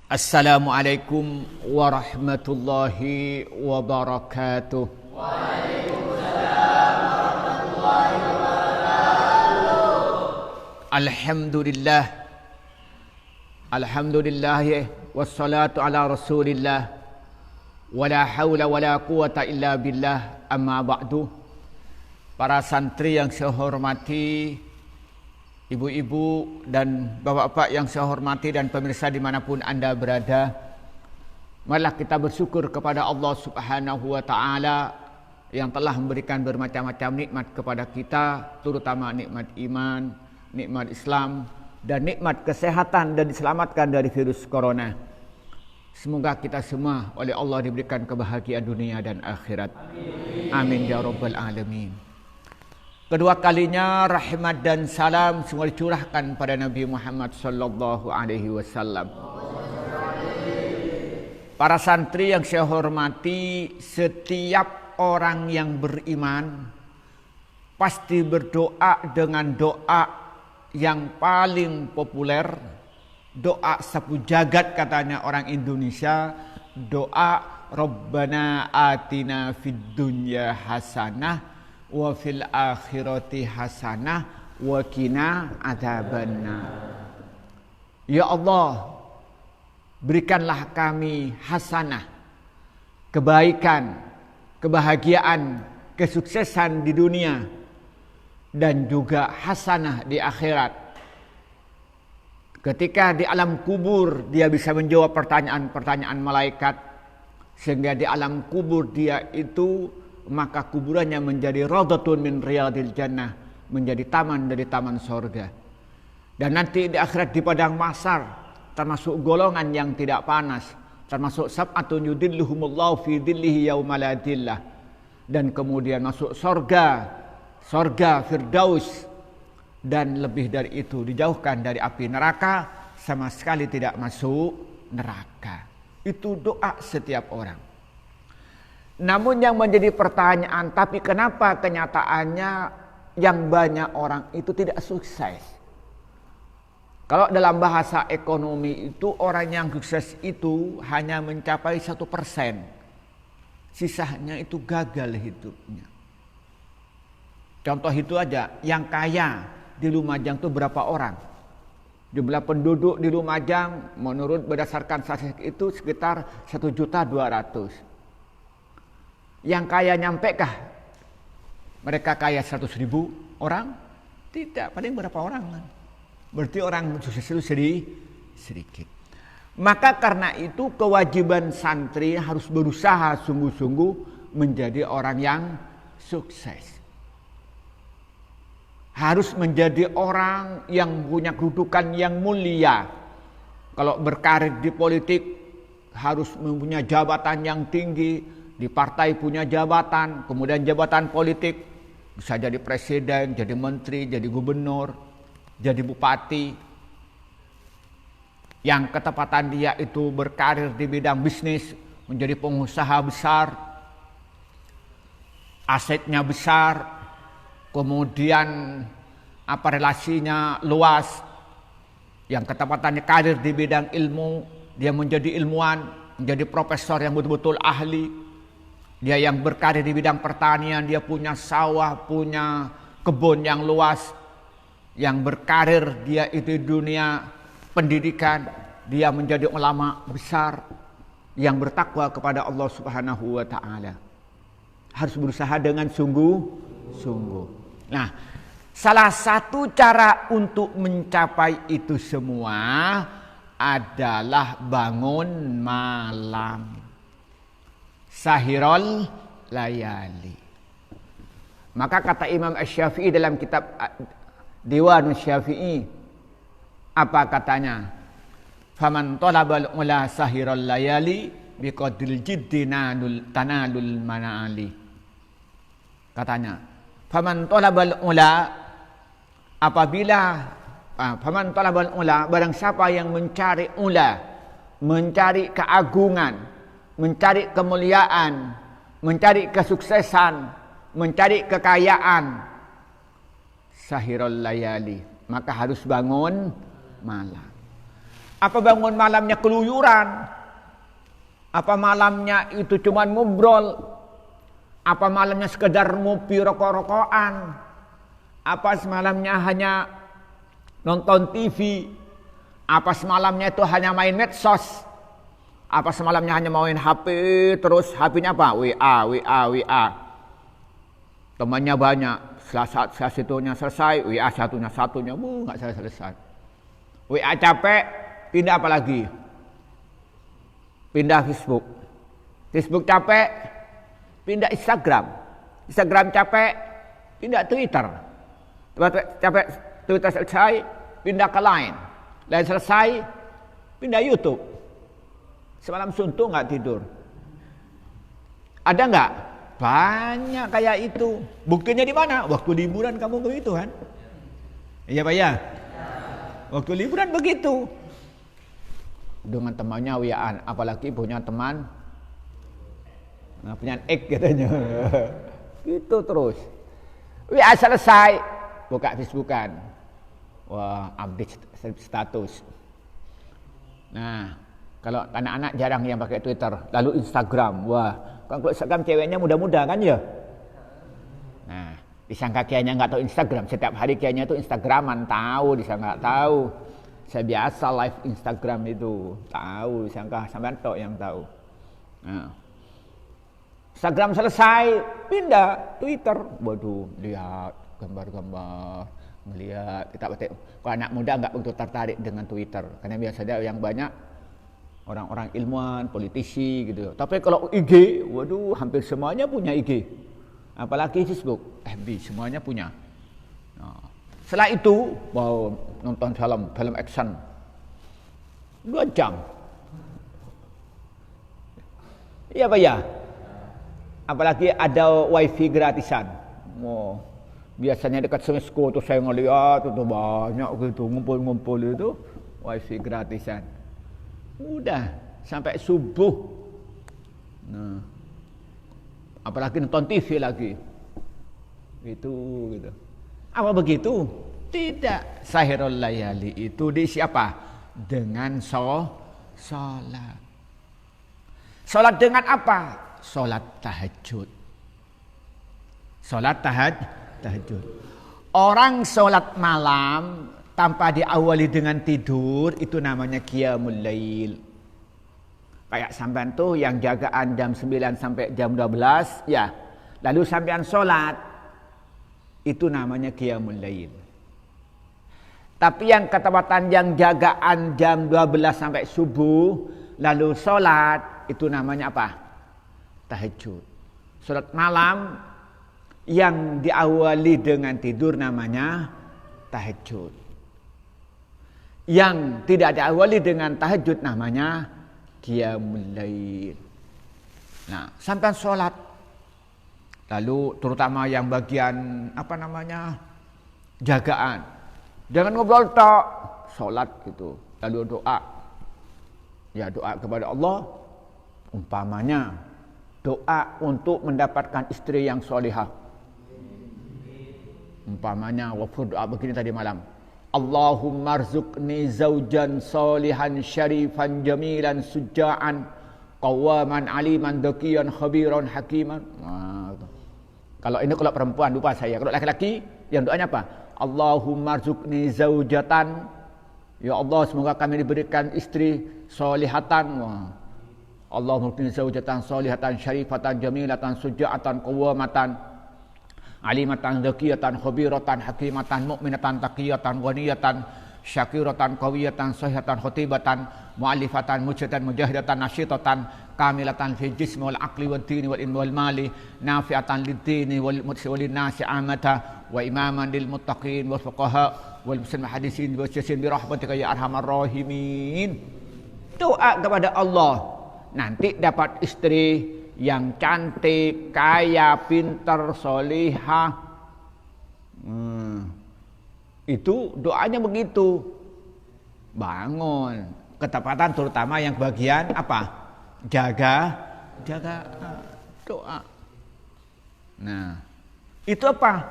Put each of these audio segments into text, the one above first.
Assalamualaikum warahmatullahi wabarakatuh. Waalaikumsalam warahmatullahi wabarakatuh. Alhamdulillah wassalatu ala rasulillah wala hawla wala quwata illa billah, amma ba'du. Para santri yang saya hormati, ibu-ibu dan bapak-bapak yang saya hormati, dan pemirsa dimanapun Anda berada, marilah kita bersyukur kepada Allah Subhanahu wa Ta'ala yang telah memberikan bermacam-macam nikmat kepada kita, terutama nikmat iman, nikmat Islam, dan nikmat kesehatan, dan diselamatkan dari virus corona. Semoga kita semua oleh Allah diberikan kebahagiaan dunia dan akhirat. Amin ya rabbal alamin. Kedua kalinya rahmat dan salam semua dicurahkan pada Nabi Muhammad sallallahu alaihi wasallam. Para santri yang saya hormati, setiap orang yang beriman pasti berdoa dengan doa yang paling populer, doa sapu jagat katanya orang Indonesia, doa Rabbana atina fid dunya hasanah wa fil akhirati hasanah wa qina adzabannar. Ya Allah, berikanlah kami hasanah, kebaikan, kebahagiaan, kesuksesan di dunia, dan juga hasanah di akhirat. Ketika di alam kubur dia bisa menjawab pertanyaan-pertanyaan malaikat, sehingga di alam kubur dia itu, maka kuburannya menjadi raudhatun min riyadil jannah, menjadi taman dari taman sorga. Dan nanti di akhirat di padang mahsyar termasuk golongan yang tidak panas, termasuk sab'atun yudilluhumullahu fi dhillihi yauma la dhillah, dan kemudian masuk sorga Firdaus, dan lebih dari itu dijauhkan dari api neraka, sama sekali tidak masuk neraka. Itu doa setiap orang. Namun yang menjadi pertanyaan, tapi kenapa kenyataannya yang banyak orang itu tidak sukses? Kalau dalam bahasa ekonomi itu, orang yang sukses itu hanya mencapai 1%. Sisanya itu gagal hidupnya. Contoh itu aja, yang kaya di Lumajang itu berapa orang? Jumlah penduduk di Lumajang menurut berdasarkan statistik itu sekitar 1.200.000. Yang kaya nyampekah mereka kaya 100.000 orang? Tidak, paling berapa orang kan? Berarti orang sukses itu sedikit. Maka karena itu kewajiban santri harus berusaha sungguh-sungguh menjadi orang yang sukses. Harus menjadi orang yang punya kedudukan yang mulia. Kalau berkarir di politik harus mempunyai jabatan yang tinggi. Di partai punya jabatan, kemudian jabatan politik, bisa jadi presiden, jadi menteri, jadi gubernur, jadi bupati. Yang ketepatan dia itu berkarir di bidang bisnis, menjadi pengusaha besar, asetnya besar, kemudian relasinya luas. Yang ketepatannya karir di bidang ilmu, dia menjadi ilmuwan, menjadi profesor yang betul-betul ahli. Dia yang berkarir di bidang pertanian, dia punya sawah, punya kebun yang luas. Yang berkarir dia itu di dunia pendidikan, dia menjadi ulama besar yang bertakwa kepada Allah Subhanahu wa Ta'ala. Harus berusaha dengan sungguh-sungguh. Nah, salah satu cara untuk mencapai itu semua adalah bangun malam. Sahirul layali. Maka kata Imam Asy-Syafi'i dalam kitab Diwan Asy-Syafi'i, apa katanya? Faman talabal ula sahirul layali biqadril jiddi tanalul manali. Katanya, faman talabal ula, faman talabal ula, barang siapa yang mencari ula, mencari keagungan, mencari kemuliaan, mencari kesuksesan, mencari kekayaan, sahirul layali, maka harus bangun malam. Apa bangun malamnya keluyuran? Apa malamnya itu cuma ngobrol? Apa malamnya sekedar ngopi rokok-rokokan? Apa semalamnya hanya nonton TV? Apa semalamnya itu hanya main medsos? Apa semalamnya hanya main HP terus HP-nya apa? WA. Temannya banyak. Setelah situnya selesai, WA satunya, nggak selesai. WA capek, pindah apa lagi? Pindah Facebook. Facebook capek, pindah Instagram. Instagram capek, pindah Twitter. Capek Twitter selesai, pindah ke Line. Line selesai, pindah YouTube. Semalam suntuk nggak tidur. Ada nggak? Banyak kayak itu. Buktinya di mana? Waktu liburan kamu begitu kan? Iya Pak ya? Waktu liburan begitu. Dengan temannya WA-an, apalagi punya teman punya X katanya. Gitu terus. WA selesai, buka Facebookan. Wah, update status. Nah, kalau anak-anak jarang yang pakai Twitter, lalu Instagram. Wah, kalau Instagram ceweknya muda-muda kan ya? Nah, disangka kayaknya nggak tahu Instagram. Setiap hari kayaknya itu Instagraman, tahu, disangka nggak tahu. Saya biasa live Instagram itu, tahu, disangka sampean tok yang tahu. Nah, Instagram selesai, pindah Twitter. Waduh, lihat gambar-gambar, melihat. Kalau anak muda nggak begitu tertarik dengan Twitter, karena biasanya yang banyak orang-orang ilmuwan, politisi gitu. Tapi kalau IG, waduh, hampir semuanya punya IG. Apalagi Facebook, FB, semuanya punya. Nah, setelah itu, mau nonton film action 2 jam. Iya Pak ya? Apalagi ada wifi gratisan. Oh, biasanya dekat Semesko tuh saya ngeliat itu banyak gitu, ngumpul-ngumpul itu wifi gratisan. Udah sampai subuh. Nah, apalagi nonton TV lagi. Itu gitu. Apa begitu? Tidak. Sahirul layali itu di siapa? Dengan sholat. Sholat dengan apa? Sholat tahajud. Sholat tahajud. Orang sholat malam tanpa diawali dengan tidur itu namanya qiyamul lail. Kayak sampean tuh yang jagaan jam 9 sampai jam 12 ya. Lalu sampean sholat itu namanya qiyamul lail. Tapi yang ketepatan yang jagaan jam 12 sampai subuh lalu sholat itu namanya apa? Tahajud. Sholat malam yang diawali dengan tidur namanya tahajud. Yang tidak diawali dengan tahajud namanya qiyamul lail. Nah, sampai sholat. Lalu terutama yang bagian jagaan. Jangan ngobrol tok, sholat gitu. Lalu doa. Ya doa kepada Allah. Umpamanya doa untuk mendapatkan istri yang solihah. Umpamanya waktu doa begini tadi malam. Allahumma rzuqni zawjan solihan syarifan jamilan suja'an qawaman aliman dakiyan khabiran hakiman. Nah, kalau perempuan lupa saya. Kalau laki-laki yang doanya apa? Allahumma rzuqni zaujatan. Ya Allah, semoga kami diberikan istri solihatan. Wah. Allahumma rzuqni zaujatan solihatan syarifatan jamilatan suja'atan qawamatan alimatan zakiyatan khabiratan hakimatan mu'minatan taqiyatan ghaniyatan syakiratan qawiyatan sahihatan khotibatan mu'allifatan mujahidatan mujahidatan nasyitatan kamilatan fi jismi wal aqli wad dini wal ilmi wal mali nafi'atan lid dini wal mutsawlin nasi amata wa imaman lil muttaqin wal fuqaha wal muslimin hadisin wa syasin bi rahmatika ya arhamar rahimin. Doa kepada Allah, nanti dapat istri yang cantik, kaya, pintar, solihah. Itu doanya begitu. Bangun. Ketepatan terutama yang bagian apa? Jaga doa. Nah, itu apa?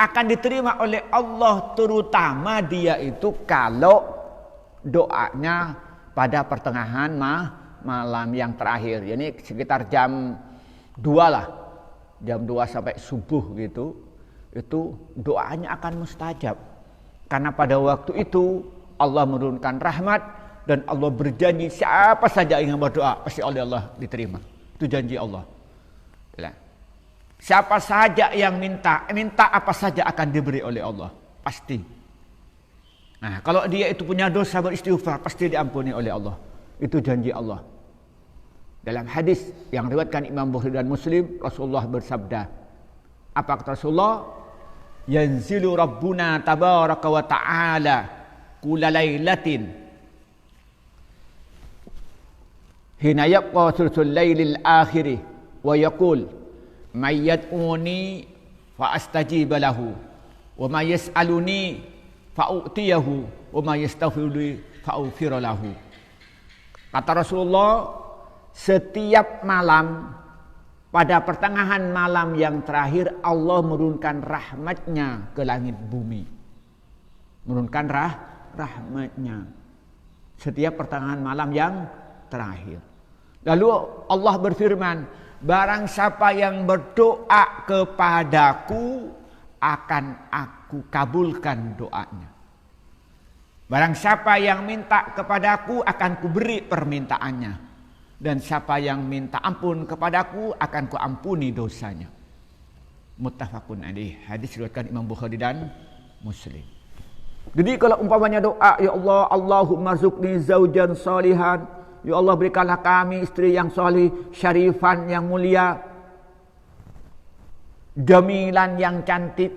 Akan diterima oleh Allah, terutama dia itu kalau doanya pada pertengahan malam yang terakhir. Ini sekitar jam 2 lah. Jam 2 sampai subuh gitu. Itu doanya akan mustajab. Karena pada waktu itu Allah menurunkan rahmat dan Allah berjanji siapa saja yang berdoa pasti oleh Allah diterima. Itu janji Allah. Siapa saja yang minta apa saja akan diberi oleh Allah. Pasti. Nah, kalau dia itu punya dosa beristighfar pasti diampuni oleh Allah. Itu janji Allah. Dalam hadis yang diriwayatkan Imam Bukhari dan Muslim, Rasulullah bersabda, apa kata Rasulullah? Yanzilu Rabbuna tabaraka wa ta'ala kulla lailatin hina yabqa thuluthul lailil akhir wa yaqul may yad'uni fa astajib lahu wa may yas'aluni fa u'tiyahu wa may yastaghfiruni fa ughfir lahu. Kata Rasulullah, setiap malam pada pertengahan malam yang terakhir Allah menurunkan rahmatnya ke langit bumi. Menurunkan rahmatnya setiap pertengahan malam yang terakhir. Lalu Allah berfirman, barang siapa yang berdoa kepadaku akan aku kabulkan doanya. Barang siapa yang minta kepadaku akan kuberi permintaannya. Dan siapa yang minta ampun kepadaku akan kuampuni dosanya. Muttafaqun alaih. Hadis riwayatkan Imam Bukhari dan Muslim. Jadi kalau umpamanya doa, ya Allah, Allahumma rzuqni zaujan salihan. Ya Allah, berikanlah kami istri yang salih, syarifan yang mulia, jamilan yang cantik,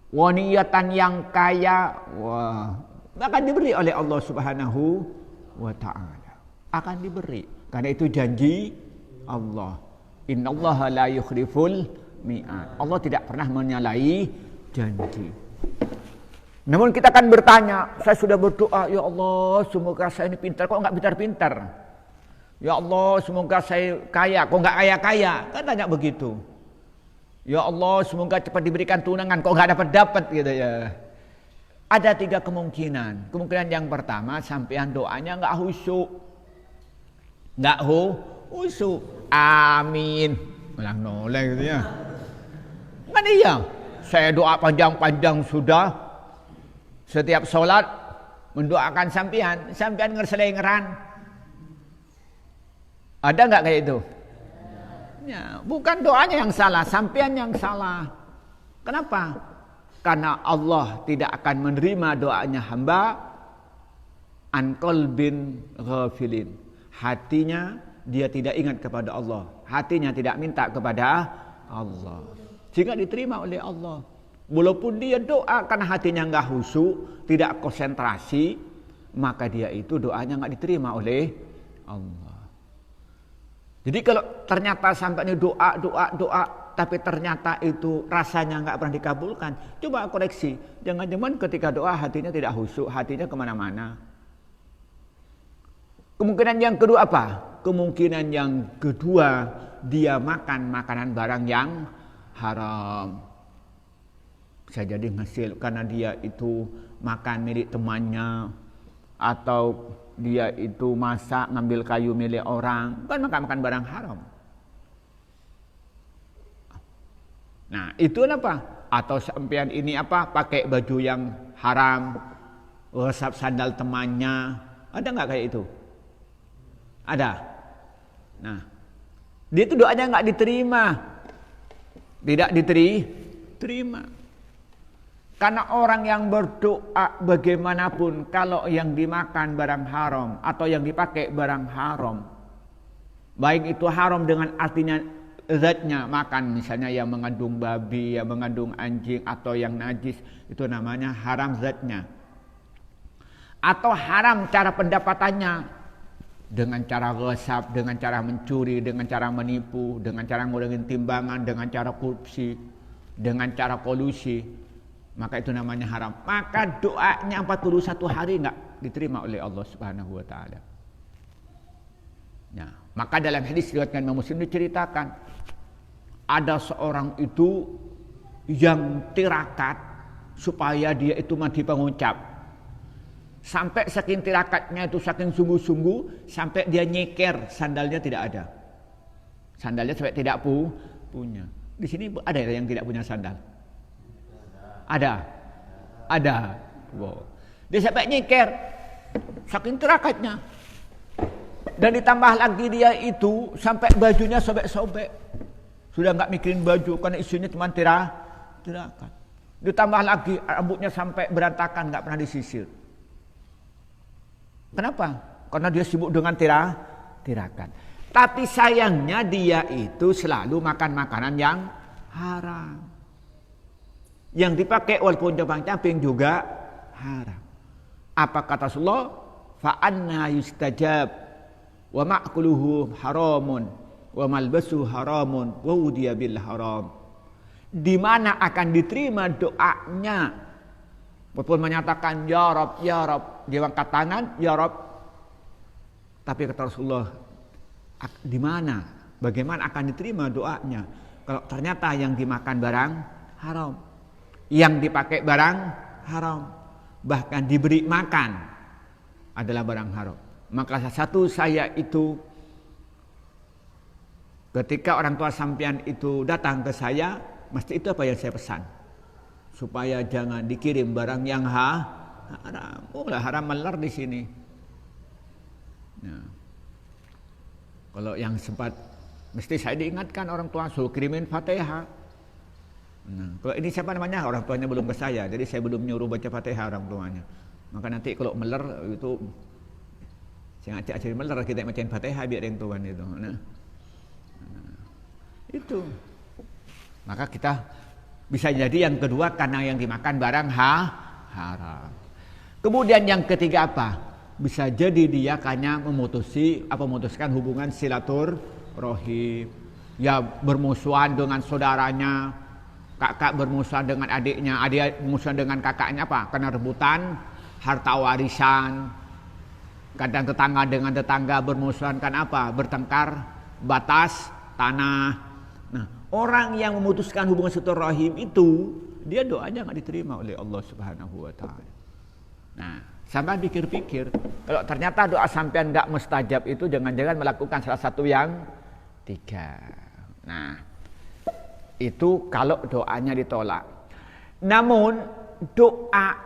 waniyatan yang kaya. Wah, akan diberi oleh Allah Subhanahu wa taala. Akan diberi. Karena itu janji Allah. Innallaha la yukhliful mi'ad. Allah tidak pernah menyalahi janji. Namun kita akan bertanya, saya sudah berdoa, ya Allah, semoga saya ini pintar, kok enggak pintar-pintar? Ya Allah, semoga saya kaya, kok enggak kaya-kaya? Kan tanya begitu. Ya Allah, semoga cepat diberikan tunangan, kok enggak dapat-dapat gitu ya. Ada 3 kemungkinan. Kemungkinan yang pertama, sampean doanya enggak khusyuk. Enggak khusyuk. Amin. Melang noleh gitu ya. Kan iya. Saya doa panjang-panjang sudah. Setiap sholat mendoakan sampean ngerselengeran. Ada enggak kayak itu? Ya, bukan doanya yang salah, sampean yang salah. Kenapa? Karena Allah tidak akan menerima doanya hamba an qalbin ghafilin. Hatinya dia tidak ingat kepada Allah. Hatinya tidak minta kepada Allah. Sehingga diterima oleh Allah. Walaupun dia doa karena hatinya enggak khusyuk, tidak konsentrasi, maka dia itu doanya enggak diterima oleh Allah. Jadi kalau ternyata sampai ini doa, tapi ternyata itu rasanya enggak pernah dikabulkan, coba koreksi. Jangan-jangan ketika doa hatinya tidak khusyuk, hatinya kemana-mana. Kemungkinan yang kedua apa? Kemungkinan yang kedua, dia makan makanan barang yang haram. Bisa jadi hasil karena dia itu makan milik temannya, atau dia itu masak ngambil kayu milik orang, kan makan barang haram. Nah, itu apa? Atau sampean ini apa? Pakai baju yang haram, resap sandal temannya. Ada nggak kayak itu? Ada. Nah, dia itu doanya nggak diterima, tidak diterima. Karena orang yang berdoa bagaimanapun, kalau yang dimakan barang haram atau yang dipakai barang haram, baik itu haram dengan artinya zatnya, makan misalnya yang mengandung babi, yang mengandung anjing atau yang najis, itu namanya haram zatnya. Atau haram cara pendapatannya, dengan cara resap, dengan cara mencuri, dengan cara menipu, dengan cara ngurangin timbangan, dengan cara korupsi, dengan cara kolusi, maka itu namanya haram. Maka doanya 41 hari enggak diterima oleh Allah Subhanahu wa taala. Nah, maka dalam hadis riwayat Imam Muslim diceritakan ada seorang itu yang tirakat supaya dia itu mati pengucap. Sampai saking tirakatnya itu, saking sungguh-sungguh, sampai dia nyeker sandalnya tidak ada. Sandalnya sampai tidak punya. Di sini ada yang tidak punya sandal? Ada. Wow. Dia sampai nyeker, saking tirakatnya. Dan ditambah lagi dia itu sampai bajunya sobek-sobek. Sudah nggak mikirin baju karena isunya cuma tirakat. Ditambah lagi rambutnya sampai berantakan, nggak pernah disisir. Kenapa? Karena dia sibuk dengan tirakat. Tapi sayangnya dia itu selalu makan makanan yang haram. Yang dipakai walaupun camping juga haram. Apa kata Rasulullah? Fa anna yustajab wa ma'kuluhu haramun wa malbasu haramun wa udiya bil haram. Di mana akan diterima doanya? Walaupun menyatakan ya Rabb, dia angkat tangan, ya Rabb. Tapi kata Rasulullah, di mana? Bagaimana akan diterima doanya? Kalau ternyata yang dimakan barang haram, yang dipakai barang haram, bahkan diberi makan adalah barang haram. Maka satu saya itu, ketika orang tua sampean itu datang ke saya, mesti itu apa yang saya pesan? Supaya jangan dikirim barang yang haram. Haram melar di sini. Nah, kalau yang sempat mesti saya diingatkan orang tua suruh kirimin Fatihah. Nah, kalau ini siapa namanya? Orang tuanya belum ke saya, jadi saya belum nyuruh baca Fatihah orang tuanya. Maka nanti kalau melar itu saya ngajak melar kita bacain Fatihah biar yang tuan itu. Nah, itu. Maka kita bisa jadi yang kedua karena yang dimakan barang haram. Kemudian yang ketiga apa? Bisa jadi dia hanya memutuskan hubungan silaturahim. Ya bermusuhan dengan saudaranya, kakak bermusuhan dengan adiknya, adik bermusuhan dengan kakaknya apa? Karena rebutan harta warisan. Kadang tetangga dengan tetangga bermusuhan kan apa? Bertengkar batas tanah. Nah, orang yang memutuskan hubungan silaturahim itu dia doanya nggak diterima oleh Allah Subhanahu wa taala. Nah, sampai pikir-pikir kalau ternyata doa sampean nggak mustajab itu jangan-jangan melakukan salah satu yang tiga. Nah, itu kalau doanya ditolak. Namun doa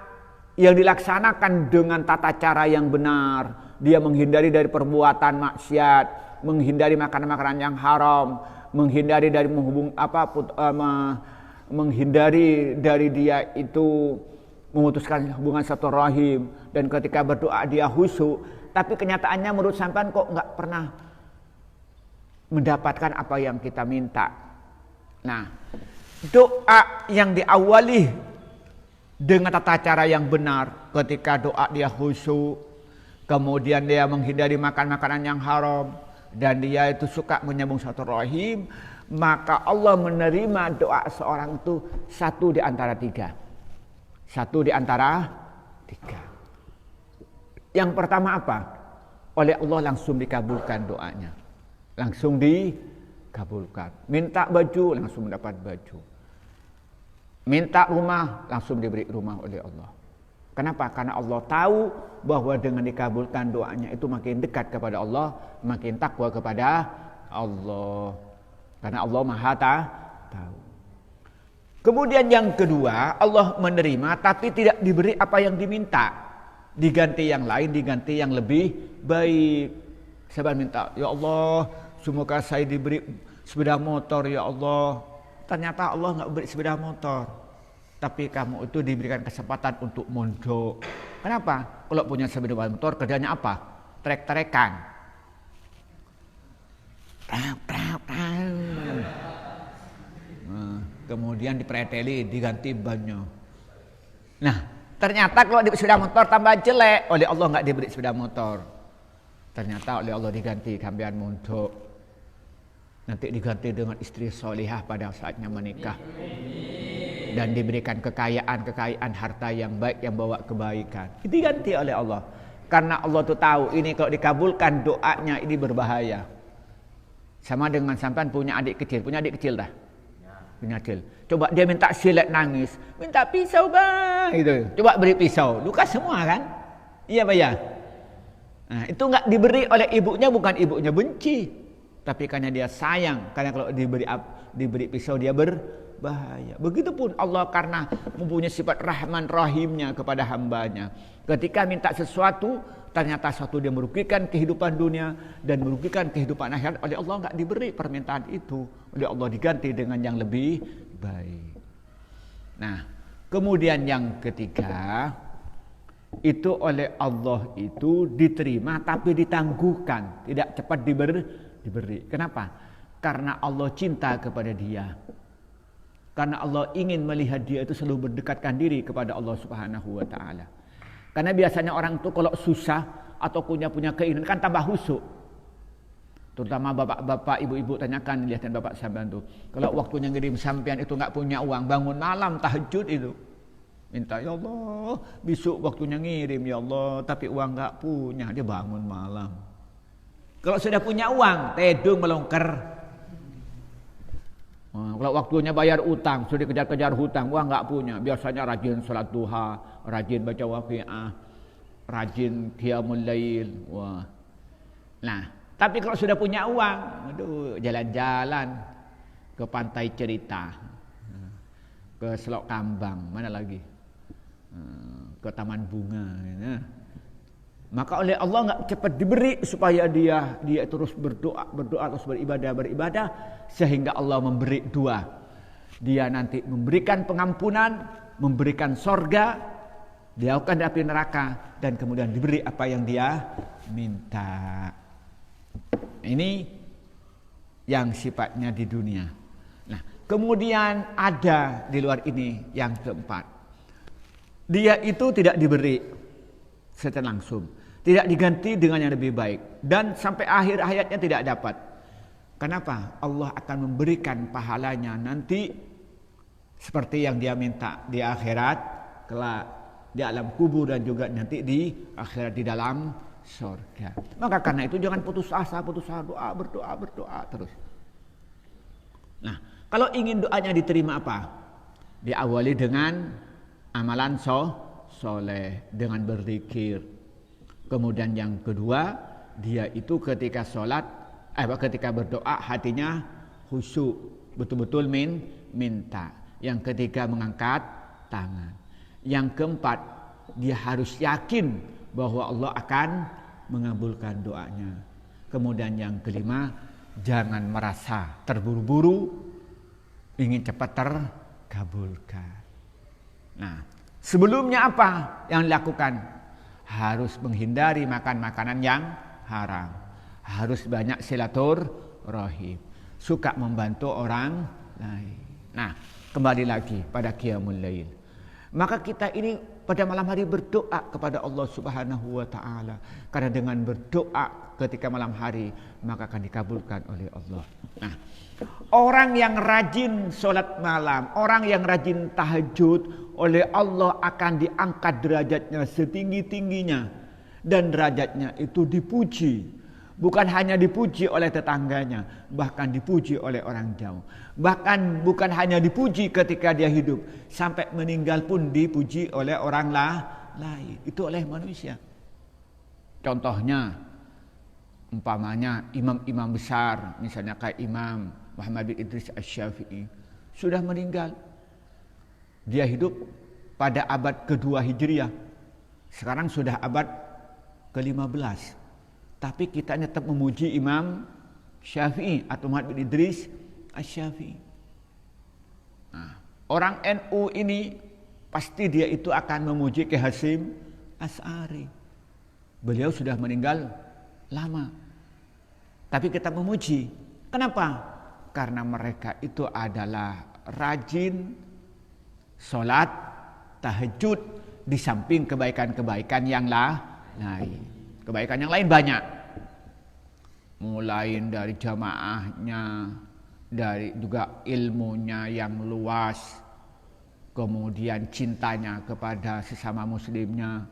yang dilaksanakan dengan tata cara yang benar, dia menghindari dari perbuatan maksiat, menghindari makanan-makanan yang haram, menghindari dari menghindari dari dia itu memutuskan hubungan silaturahim, dan ketika berdoa dia khusyuk, tapi kenyataannya menurut sampean kok nggak pernah mendapatkan apa yang kita minta. Nah, doa yang diawali dengan tata cara yang benar, ketika doa dia khusyuk, kemudian dia menghindari makan makanan yang haram, dan dia itu suka menyambung silaturahim, maka Allah menerima doa seorang itu satu di antara tiga. Satu di antara tiga. Yang pertama apa? Oleh Allah langsung dikabulkan doanya. Langsung dikabulkan. Minta baju, langsung mendapat baju. Minta rumah, langsung diberi rumah oleh Allah. Kenapa? Karena Allah tahu bahwa dengan dikabulkan doanya itu makin dekat kepada Allah, makin takwa kepada Allah. Karena Allah Maha tahu. Kemudian yang kedua, Allah menerima tapi tidak diberi apa yang diminta. Diganti yang lain, diganti yang lebih baik. Saya minta, ya Allah, semoga saya diberi sepeda motor ya Allah. Ternyata Allah nggak beri sepeda motor. Tapi kamu itu diberikan kesempatan untuk mondok. Kenapa? Kalau punya sepeda motor kerjanya apa? Trek-trekan. Kemudian dipreteli, diganti bannya. Nah, ternyata kalau diberi sepeda motor tambah jelek. Oleh Allah nggak diberi sepeda motor. Ternyata oleh Allah diganti kambian mondok. Nanti diganti dengan istri solihah pada saatnya menikah. Dan diberikan kekayaan harta yang baik yang bawa kebaikan. Diganti oleh Allah. Karena Allah tuh tahu ini kalau dikabulkan doanya ini berbahaya. Sama dengan sampean punya adik kecil dah. Punya kecil. Coba dia minta silet nangis, minta pisau bang, gitu. Coba beri pisau, luka semua kan? Iya Pak ya. Nah, itu nggak diberi oleh ibunya, bukan ibunya benci, tapi karena dia sayang. Karena kalau diberi pisau dia berbahaya. Begitupun Allah karena mempunyai sifat Rahman Rahimnya kepada hambanya. Ketika minta sesuatu, ternyata suatu dia merugikan kehidupan dunia dan merugikan kehidupan akhirat, oleh Allah nggak diberi permintaan itu, oleh Allah diganti dengan yang lebih baik. Nah, kemudian yang ketiga, itu oleh Allah itu diterima tapi ditangguhkan, tidak cepat diberi. Kenapa? Karena Allah cinta kepada dia. Karena Allah ingin melihat dia itu selalu berdekatkan diri kepada Allah Subhanahu wa taala. Karena biasanya orang itu kalau susah atau punya keinginan kan tambah husuk. Terutama bapak-bapak, ibu-ibu tanyakan, lihatin bapak sampean tuh. Kalau waktunya ngirim sampean itu nggak punya uang, bangun malam tahajud itu. Minta, ya Allah, besok waktunya ngirim ya Allah, tapi uang nggak punya, dia bangun malam. Kalau sudah punya uang, tedung melongker. Kalau waktunya bayar utang, sudah kejar-kejar hutang, uang nggak punya. Biasanya rajin sholat duha, rajin baca waqiah, rajin qiyamul lail. Wah. Nah, tapi kalau sudah punya uang, aduh, jalan-jalan ke pantai cerita, ke Selok Kambang, mana lagi, ke Taman Bunga. Ya. Maka oleh Allah nggak cepat diberi supaya dia terus berdoa terus beribadah sehingga Allah memberi dua. Dia nanti memberikan pengampunan, memberikan sorga, dijauhkan dari api neraka, dan kemudian diberi apa yang dia minta. Ini yang sifatnya di dunia. Nah, kemudian ada di luar ini yang keempat. Dia itu tidak diberi secara langsung, tidak diganti dengan yang lebih baik, dan sampai akhir hayatnya tidak dapat. Kenapa? Allah akan memberikan pahalanya nanti seperti yang dia minta di akhirat, kelak di alam kubur, dan juga nanti di akhirat di dalam surga. Maka karena itu jangan putus asa, berdoa terus. Nah, kalau ingin doanya diterima apa? Diawali dengan amalan soleh, dengan berzikir. Kemudian yang kedua, dia itu ketika ketika berdoa hatinya khusyuk, betul-betul minta. Yang ketiga mengangkat tangan. Yang keempat, dia harus yakin bahwa Allah akan mengabulkan doanya. Kemudian yang kelima, jangan merasa terburu-buru ingin cepat terkabulkan. Nah, sebelumnya apa yang dilakukan? Harus menghindari makan makanan yang haram. Harus banyak silaturahim. Suka membantu orang lain. Nah, kembali lagi pada qiyamul lail. Maka kita ini pada malam hari berdoa kepada Allah Subhanahu wa taala. Karena dengan berdoa ketika malam hari maka akan dikabulkan oleh Allah. Nah, orang yang rajin sholat malam, orang yang rajin tahajud, oleh Allah akan diangkat derajatnya setinggi-tingginya. Dan derajatnya itu dipuji. Bukan hanya dipuji oleh tetangganya, bahkan dipuji oleh orang jauh. Bahkan bukan hanya dipuji ketika dia hidup, sampai meninggal pun dipuji oleh orang lain. Itu oleh manusia. Contohnya, umpamanya imam-imam besar, misalnya kayak Imam Muhammad bin Idris Asy-Syafi'i, sudah meninggal. Dia hidup pada abad kedua Hijriah. Sekarang sudah abad ke-15. Tapi kita tetap memuji Imam Syafi'i atau Muhammad bin Idris Asy-Syafi'i. Nah, orang NU ini pasti dia itu akan memuji Ki Hasyim Asy'ari. Beliau sudah meninggal lama. Tapi kita memuji. Kenapa? Karena mereka itu adalah rajin sholat tahajud di samping kebaikan-kebaikan yang lain. Kebaikan yang lain banyak. Mulai dari jamaahnya, dari juga ilmunya yang luas, kemudian cintanya kepada sesama muslimnya,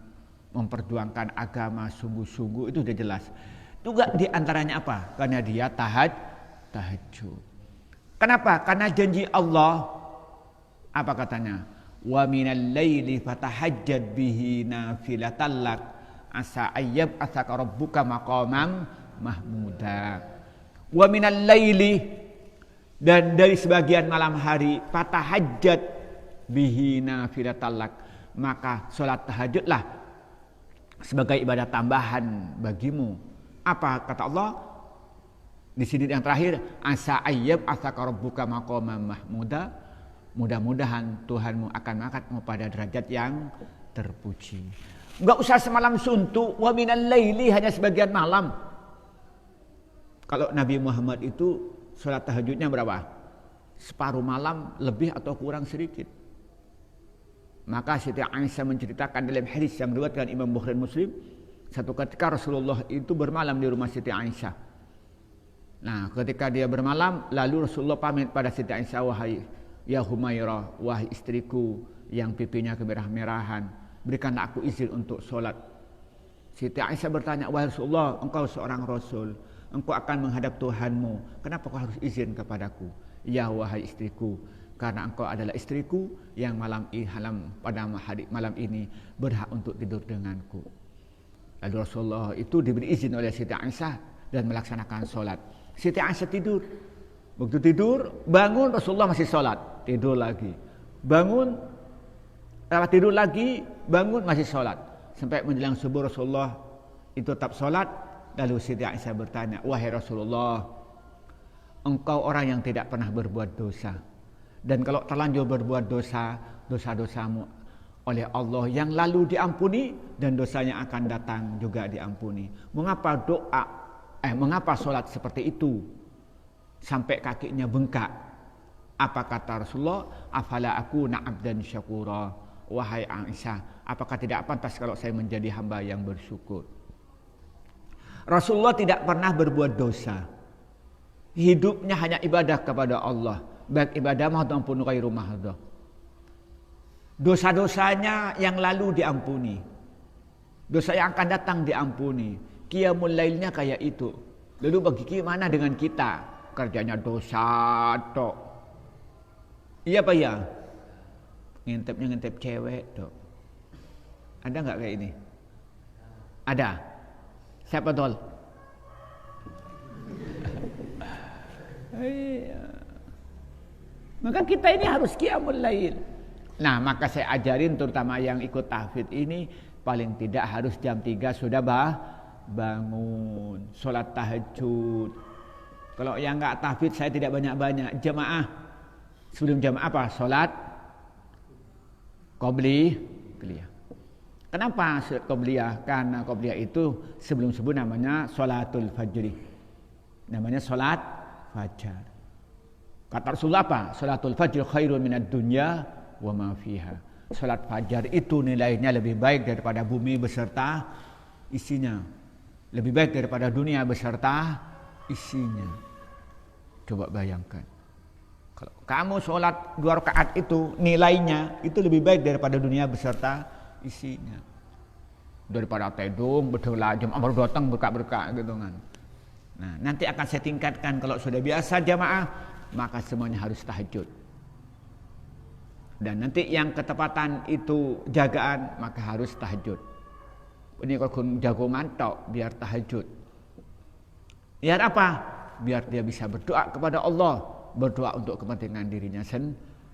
memperjuangkan agama sungguh-sungguh, itu sudah jelas. Juga di antaranya apa? Karena dia tahajud. Kenapa? Karena janji Allah, apa katanya? Wa minal laili fatahajjad bihi nafilatan lak asa ayyab atsaka rabbuka maqamam mahmuda. Wa minal laili, dan dari sebagian malam hari, fatahajjat bihi nafilatan lak, maka salat tahajudlah sebagai ibadah tambahan bagimu. Apa kata Allah di sini yang terakhir, asa ayyab atsaka rabbuka maqamam mahmuda, mudah-mudahan Tuhanmu akan mengangkatmu pada derajat yang terpuji. Enggak usah semalam suntuk, wa minal laili, hanya sebagian malam. Kalau Nabi Muhammad itu salat tahajudnya berapa? Separuh malam lebih atau kurang sedikit. Maka Siti Aisyah menceritakan dalam hadis yang diriwayatkan Imam Bukhari Muslim, satu ketika Rasulullah itu bermalam di rumah Siti Aisyah. Nah, ketika dia bermalam, lalu Rasulullah pamit pada Siti Aisyah, wahai ya Humairah, wahai istriku yang pipinya kemerah-merahan, berikanlah aku izin untuk sholat. Siti Aisyah bertanya, wahai Rasulullah, engkau seorang Rasul, engkau akan menghadap Tuhanmu, kenapa kau harus izin kepadaku? Ya wahai istriku, karena engkau adalah istriku yang pada malam ini berhak untuk tidur denganku. Lalu Rasulullah itu diberi izin oleh Siti Aisyah dan melaksanakan sholat. Siti Aisyah tidur. Begitu tidur, bangun, Rasulullah masih sholat. Tidur lagi. Bangun, tidur lagi, bangun, masih sholat. Sampai menjelang subuh Rasulullah itu tetap sholat. Lalu Siti Aisyah bertanya, wahai Rasulullah, engkau orang yang tidak pernah berbuat dosa. Dan kalau terlanjur berbuat dosa, dosa-dosamu oleh Allah yang lalu diampuni dan dosanya akan datang juga diampuni. Mengapa sholat seperti itu sampai kakinya bengkak? Apa kata Rasulullah? Afala akuna abdan syakura. Wahai Aisyah, apakah tidak pantas kalau saya menjadi hamba yang bersyukur? Rasulullah tidak pernah berbuat dosa. Hidupnya hanya ibadah kepada Allah, baik ibadah maupun ghairu mahdhah. Dosa-dosanya yang lalu diampuni, dosa yang akan datang diampuni. Qiyamul lailnya kayak itu. Lalu bagaimana dengan kita? Kerjanya dosa tok. Iya Pak ya? Ngintip cewek tok. Ada nggak kayak ini? Ada. Siapa tol? Maka kita ini harus qiyamul lail. Nah, maka saya ajarin terutama yang ikut tahfidz ini, paling tidak harus jam 3 sudah bangun, sholat tahajud. Kalau yang enggak tahfidz saya tidak banyak-banyak, jamaah. Sebelum jamaah apa? Sholat qobliyah. Kenapa sholat qobliyah? Karena qobliyah itu sebelum subuh namanya sholatul fajri. Namanya sholat fajar. Kata Rasulullah apa? Sholatul fajr khairun minad dunya wa ma fiha. Sholat fajar itu nilainya lebih baik daripada bumi beserta isinya. Lebih baik daripada dunia beserta isinya. Coba bayangkan. Kalau kamu sholat 2 rakaat itu nilainya itu lebih baik daripada dunia beserta isinya. Daripada tedung, betul lah jam amar datang berkah-berkah gitu kan. Nah, nanti akan saya tingkatkan kalau sudah biasa jamaah, maka semuanya harus tahajud. Dan nanti yang ketepatan itu jagaan, maka harus tahajud. Ini kalau jago mantap biar tahajud. Biar apa? Biar dia bisa berdoa kepada Allah, berdoa untuk kepentingan dirinya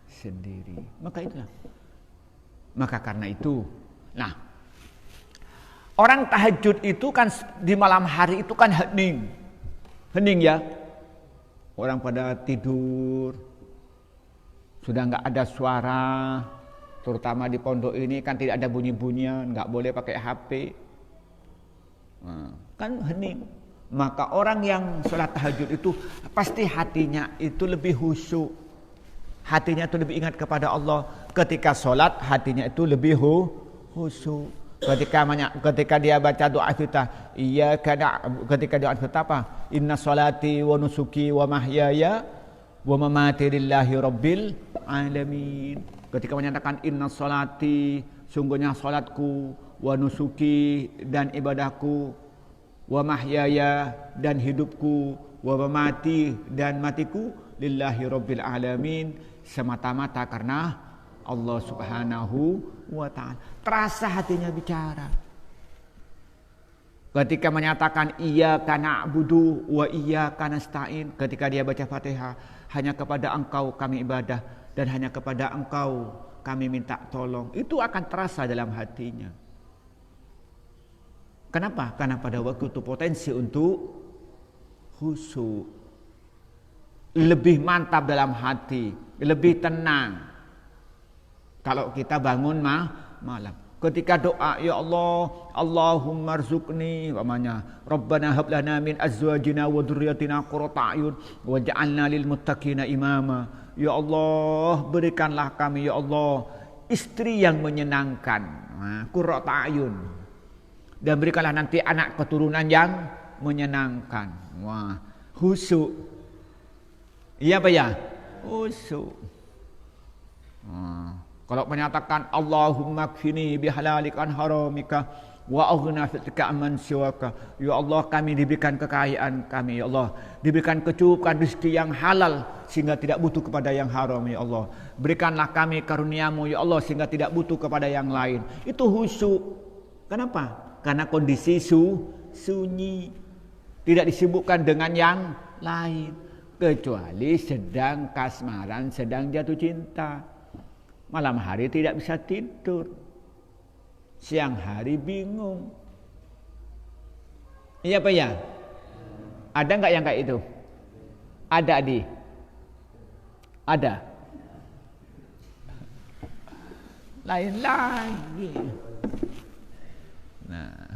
sendiri. Maka itulah. Maka karena itu, nah, orang tahajud itu kan di malam hari itu kan hening ya. Orang pada tidur, sudah nggak ada suara, terutama di pondok ini kan tidak ada bunyi-bunyian, nggak boleh pakai HP, kan hening. Maka orang yang sholat tahajud itu pasti hatinya itu lebih khusyuk, hatinya itu lebih ingat kepada Allah. Ketika sholat hatinya itu lebih khusyuk. Ketika dia baca doa kita, ketika doa kita apa? Inna salati wa nusuki wa mahyaya wa mamati lillahi rabbil alamin. Ketika menyatakan inna salati, sungguhnya salatku, wa nusuki dan ibadahku, wa mahyaya dan hidupku, wa mamati dan matiku lillahi rabbil alamin, semata-mata karena Allah Subhanahu wa ta'ala. Terasa hatinya bicara. Ketika menyatakan iyyaka na'budu wa iyyaka nasta'in, ketika dia baca Fatihah, hanya kepada Engkau kami ibadah dan hanya kepada Engkau kami minta tolong, itu akan terasa dalam hatinya. Kenapa? Karena pada waktu itu potensi untuk khusyuk, lebih mantap dalam hati, lebih tenang. Kalau kita bangun malam, ketika doa, ya Allah, Allahumma rzuqni, umpamanya, Rabbana hab lana min azwajina wa dzurriyyatina qurrata a'yun waj'alna lil muttaqina imama. Ya Allah, berikanlah kami ya Allah istri yang menyenangkan, qurrata a'yun. Dan berikanlah nanti anak keturunan yang menyenangkan. Wah, khusyuk. Iya apa ya? Khusyuk. Kalau menyatakan Allahumma kfini bihalalika an haramika wa aghna fi'ka amman siwaka. Ya Allah, kami diberikan kekayaan kami, ya Allah, diberikan kecukupan rezeki yang halal sehingga tidak butuh kepada yang haram, ya Allah. Berikanlah kami karuniamu, ya Allah, sehingga tidak butuh kepada yang lain. Itu khusyuk. Kenapa? Karena kondisi sunyi, tidak disibukkan dengan yang lain, kecuali sedang kasmaran, sedang jatuh cinta. Malam hari tidak bisa tidur, siang hari bingung. Iya apa ya? Ada nggak yang kayak itu? Ada, Adi? Ada? Lain lagi. Nah,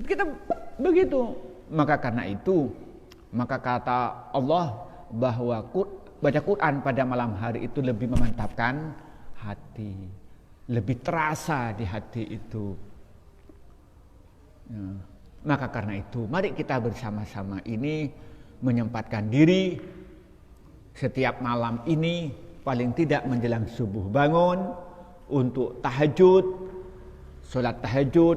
kita begitu. Maka karena itu, maka kata Allah bahwa baca Quran pada malam hari itu lebih memantapkan hati, lebih terasa di hati itu. Ya. Maka karena itu, mari kita bersama-sama ini menyempatkan diri setiap malam ini, paling tidak menjelang subuh bangun untuk tahajud, sholat tahajud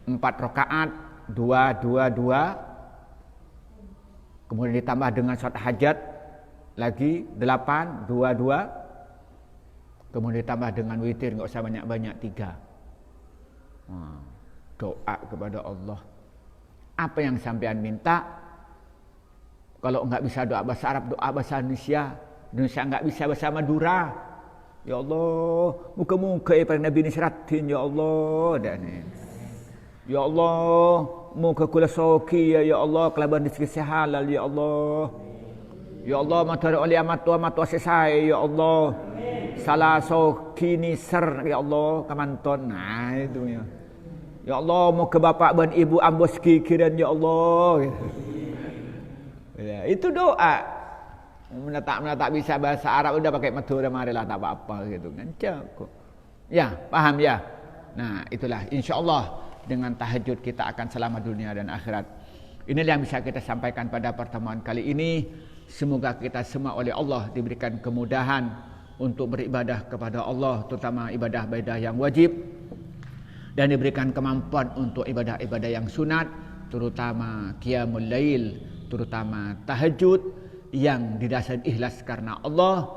4 rakaat, 2, kemudian ditambah dengan sholat hajat lagi 8, 2, kemudian ditambah dengan witir, nggak usah banyak-banyak 3. Doa kepada Allah. Apa yang sampean minta? Kalau nggak bisa doa bahasa Arab, doa bahasa Indonesia. Indonesia nggak bisa bahasa Madura. Ya Allah, muka-muka pada Nabi Nisratin, ya Allah. Dan ya Allah, muka kula soki, ya Allah, kelaban rezeki halal, ya Allah. Ya Allah, matahari oleh matua sesai, ya Allah. Salah soki ni ser, ya Allah, kamanton. Nah, itu ya. Ya Allah, muka bapak dan ibu ambos kikiran, ya Allah. Ya, itu doa. Menata bisa bahasa Arab udah pakai Madura, marilah tak apa-apa gitu kan. Cukup. Ya, paham ya? Nah, itulah insyaallah dengan tahajud kita akan selamat dunia dan akhirat. Inilah yang bisa kita sampaikan pada pertemuan kali ini. Semoga kita semua oleh Allah diberikan kemudahan untuk beribadah kepada Allah, terutama ibadah-ibadah yang wajib, dan diberikan kemampuan untuk ibadah-ibadah yang sunat, terutama qiyamul lail, terutama tahajud yang didasari ikhlas karena Allah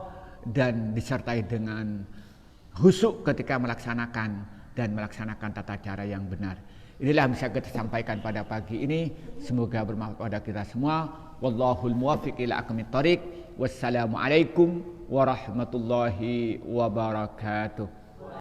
dan disertai dengan khusyuk ketika melaksanakan dan melaksanakan tata cara yang benar. Inilah yang bisa kita sampaikan pada pagi ini. Semoga bermanfaat pada kita semua. Wallahul muwaffiq ila aqwamit thoriq. Wassalamualaikum warahmatullahi wabarakatuh.